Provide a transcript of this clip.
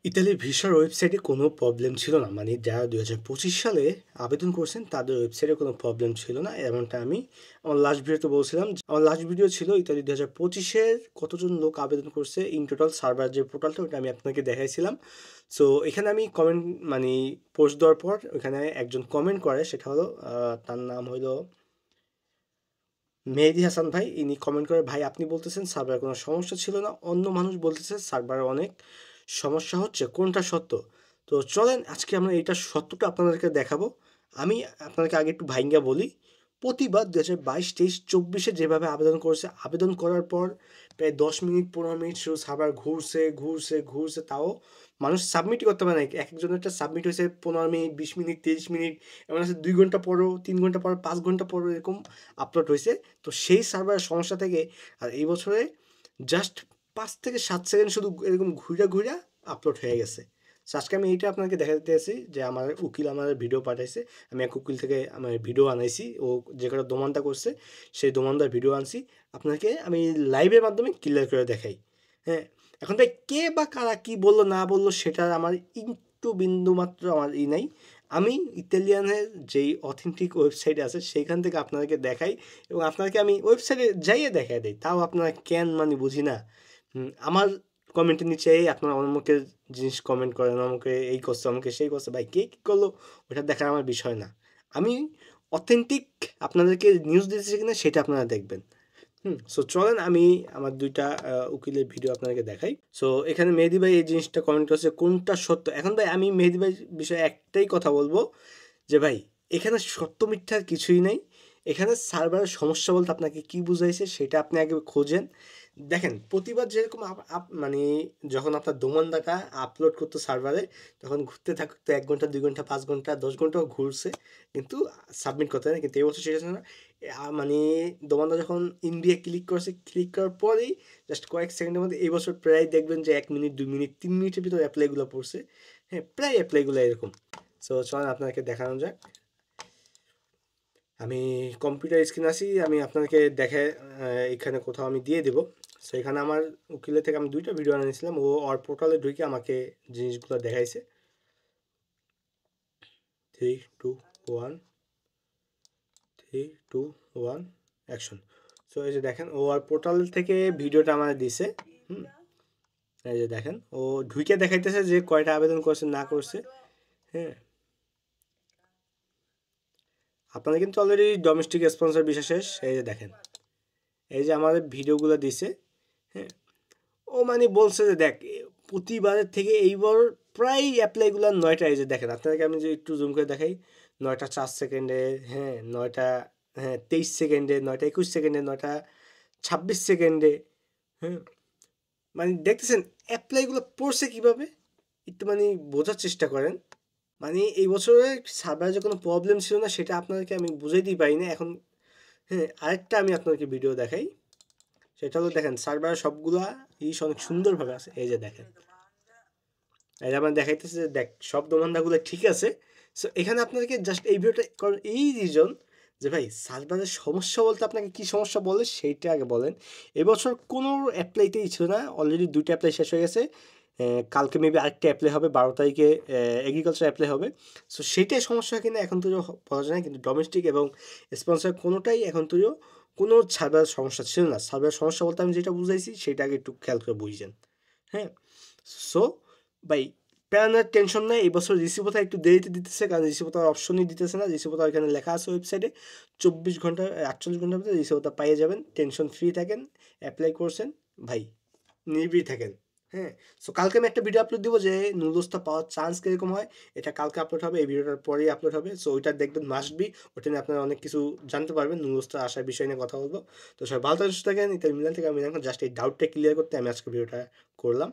ইতালির ভিসার ওয়েবসাইটে কোনো প্রবলেম ছিল না। মানে যারা ২০২৫ সালে আবেদন করছেন তাদের ওয়েবসাইটে কোনো প্রবলেম ছিল না। এমনটা আমি আমার লাস্ট ভিডিওতে বলছিলাম। আমার লাস্ট ভিডিও ছিল ইতালি ২০২৫-এর কতজন লোক আবেদন করছে ইন টোটাল সার্ভার যে পোর্টালটা ওটা আমি আপনাকে দেখাইছিলাম। সো এখানে আমি কমেন্ট মানে পোস্ট দেওয়ার পর ওখানে একজন কমেন্ট করে, সেটা হলো তার নাম হলো মেহেদী হাসান ভাই। ইনি কমেন্ট করে, ভাই আপনি বলতেছেন সার্ভারে কোনো সমস্যা ছিল না, অন্য মানুষ বলতেছে সার্ভারে অনেক সমস্যা হচ্ছে, কোনটা সত্য? তো চলেন আজকে আমরা এইটার সত্যটা আপনাদেরকে দেখাবো। আমি আপনাদেরকে আগে একটু ভাইঙ্গা বলি। প্রতিবার ২০২২, ২৩, ২৪-এ যেভাবে আবেদন করেছে, আবেদন করার পর প্রায় ১০ মিনিট ১৫ মিনিট শুধু সার্ভার ঘুরছে ঘুরছে ঘুরছে, তাও মানুষ সাবমিটই করতে পারে না। এক একজনেরটা সাবমিট হয়েছে ১৫ মিনিট, ২০ মিনিট, ৩০ মিনিট, এমন আছে ২ ঘন্টা পরও, ৩ ঘন্টা পর, ৫ ঘন্টা পরও এরকম আপলোড হয়েছে। তো সেই সার্ভারের সমস্যা থেকে আর এই বছরে জাস্ট ৫ থেকে ৭ সেকেন্ড শুধু এরকম ঘুরে ঘুরে আপলোড হয়ে গেছে। সো আজকে আমি এইটা আপনাকে দেখাতে আছি যে আমার উকিল আমার ভিডিও পাঠাইছে। আমি এক উকিল থেকে আমার ভিডিও আনাইছি, ও যে কটা দোমানটা করছে সেই দোমানদার ভিডিও আনছি। আপনাকে আমি লাইভের মাধ্যমে ক্লিয়ার করে দেখাই। হ্যাঁ, এখন ভাই কে বা কারা কী বললো না বললো সেটার আমার একটু বিন্দুমাত্র আমার নাই। আমি ইতালিয়ানের যেই অথেন্টিক ওয়েবসাইট আছে সেইখান থেকে আপনাদেরকে দেখাই এবং আপনাদেরকে আমি ওয়েবসাইটে যাইয়ে দেখাই দিই। তাও আপনারা কেন মানে বুঝি না। আমার কমেন্টের নিচে আপনারা অমুকে জিনিস কমেন্ট করেন, আমাকে এই করছে, আমাকে সেই করছে। ভাই কে কী করলো ওটা দেখার আমার বিষয় না। আমি অথেন্টিক আপনাদেরকে নিউজ দিতেছি কিনা সেটা আপনারা দেখবেন। সো চলেন আমি আমার ২টা উকিলের ভিডিও আপনাদেরকে দেখাই। সো এখানে মেহেদী ভাই এই জিনিসটা কমেন্ট করেছে কোনটা সত্য। এখন ভাই আমি মেহেদী ভাই বিষয়ে একটাই কথা বলবো যে ভাই এখানে সত্য মিথ্যার কিছুই নেই। এখানে সার্ভারের সমস্যা বলতে আপনাকে কি বুঝাইছে সেটা আপনি আগে খোঁজেন। দেখেন প্রতিবার যেরকম মানে যখন আপনার দোমানদাটা আপলোড করতো সার্ভারে, তখন ঘুরতে থাকতো ১ ঘন্টা, ২ ঘন্টা, ৫ ঘন্টা, ১০ ঘন্টাও ঘুরছে, কিন্তু সাবমিট করতে হয় না। কিন্তু এই বছর সেটা না। মানে দোমানদা যখন ইন্ডিয়া ক্লিক করছে, ক্লিক করার পরেই জাস্ট কয়েক সেকেন্ডের মধ্যে এই বছর প্রায় দেখবেন যে ১ মিনিট, ২ মিনিট, ৩ মিনিটের ভিতরে অ্যাপ্লাইগুলো পড়ছে। হ্যাঁ, প্রায় অ্যাপ্লাইগুলো এরকম। সো চলেন আপনাকে দেখানো যাক। আমি কম্পিউটার স্ক্রিন আছি, আমি আপনাকে দেখে এখানে কোথাও আমি দিয়ে দেবো। সো এখানে আমার উকিলের থেকে আমি ২টা ভিডিও আনিয়েছিলাম, ও ওর পোর্টালে ঢুকে আমাকে জিনিসগুলো দেখাইছে। 3, 2, 1, 3, 2, 1, অ্যাকশন। সো এই যে দেখেন ও আর পোর্টাল থেকে ভিডিওটা আমার দিছে। হুম, এই যে দেখেন ও ঢুকে দেখাইতেছে যে কয়টা আবেদন করছে না করছে। হ্যাঁ, আপনাদের কিন্তু অলরেডি ডোমেস্টিক স্পন্সর বিষয় শেষ। এই যে দেখেন, এই যে আমাদের ভিডিওগুলো দিছে। হ্যাঁ, ও মানে বলছে যে দেখ প্রতিবারের থেকে এইবার প্রায় অ্যাপ্লাইগুলো ৯টা। এই যে দেখেন আপনাদেরকে আমি যে একটু জুম করে দেখাই, ৯টা ৪ সেকেন্ডে, হ্যাঁ ৯টা, হ্যাঁ ২৩ সেকেন্ডে, ৯টা ২১ সেকেন্ডে, ৯টা ২৬ সেকেন্ডে। হ্যাঁ, মানে দেখতেছেন অ্যাপ্লাইগুলো পড়ছে কীভাবে, একটু মানে বোঝার চেষ্টা করেন। মানে এই বছরে সার্ভারে যে কোনো প্রবলেম ছিল না সেটা আপনাদেরকে আমি বুঝাইতেই পারি না এখন। হ্যাঁ, আরেকটা আমি আপনাদেরকে ভিডিও দেখাই, সেটা হলো দেখেন সার্ভারে সবগুলা অনেক সুন্দরভাবে আছে। এই যে দেখেন, এই যে আমার দেখাইতেছে যে দেখ সব দোমানদাগুলো ঠিক আছে। সো এখানে আপনাদেরকে জাস্ট এই ভিডিওটা করার এই রিজন যে ভাই সার্ভারের সমস্যা বলতে আপনাকে কী সমস্যা বলে সেইটা আগে বলেন। এবছর কোনো অ্যাপ্লাইতেই ছিল না, অলরেডি 2টা অ্যাপ্লাই শেষ হয়ে গেছে। কালকে মেবি আরেকটা অ্যাপ্লাই হবে, 12 তারিখে এগ্রিকালচার অ্যাপ্লাই হবে। সো সেইটাই সমস্যা কিনা এখন তৈরিও বলা যায় না, কিন্তু ডোমেস্টিক এবং স্পন্সর কোনোটাই এখন তৈরিও কোনো সার্ভারের সমস্যা ছিল না। সার্ভারের সমস্যা বলতে আমি যেটা বুঝাইছি সেটা আগে একটু খেয়াল করে বুঝছেন। হ্যাঁ, সো ভাই প্যারা নেওয়ার টেনশন নাই। এই বছর রিসিভোটা একটু দেরিতে দিতেছে, কারণ রিসিভোটার অপশনই দিতেছে না। রিসিভোটা এখানে লেখা আছে ওয়েবসাইটে ২৪ ঘন্টা ৪৮ ঘন্টার ভিতরে রিসিভোটা পাইয়ে যাবেন। টেনশন ফ্রি থাকেন, অ্যাপ্লাই করছেন ভাই, নির্ভীক থাকেন। হ্যাঁ, সো কালকে আমি একটা ভিডিও আপলোড দিব যে নুডলসটা পাওয়ার চান্স কীরকম হয়, এটা কালকে আপলোড হবে, এই ভিডিওটার পরেই আপলোড হবে। সো ওইটা দেখবেন মাস্ট বি, ওটা নিয়ে আপনারা অনেক কিছু জানতে পারবেন, নুডলসটা আসার বিষয় নিয়ে কথা বলবো। তো সবাই ভালো থাকেন, সুস্থ থাকেন। ইতালি মিলান থেকে আমি এখন জাস্ট এই ডাউটটা ক্লিয়ার করতে আমি আজকে ভিডিওটা করলাম।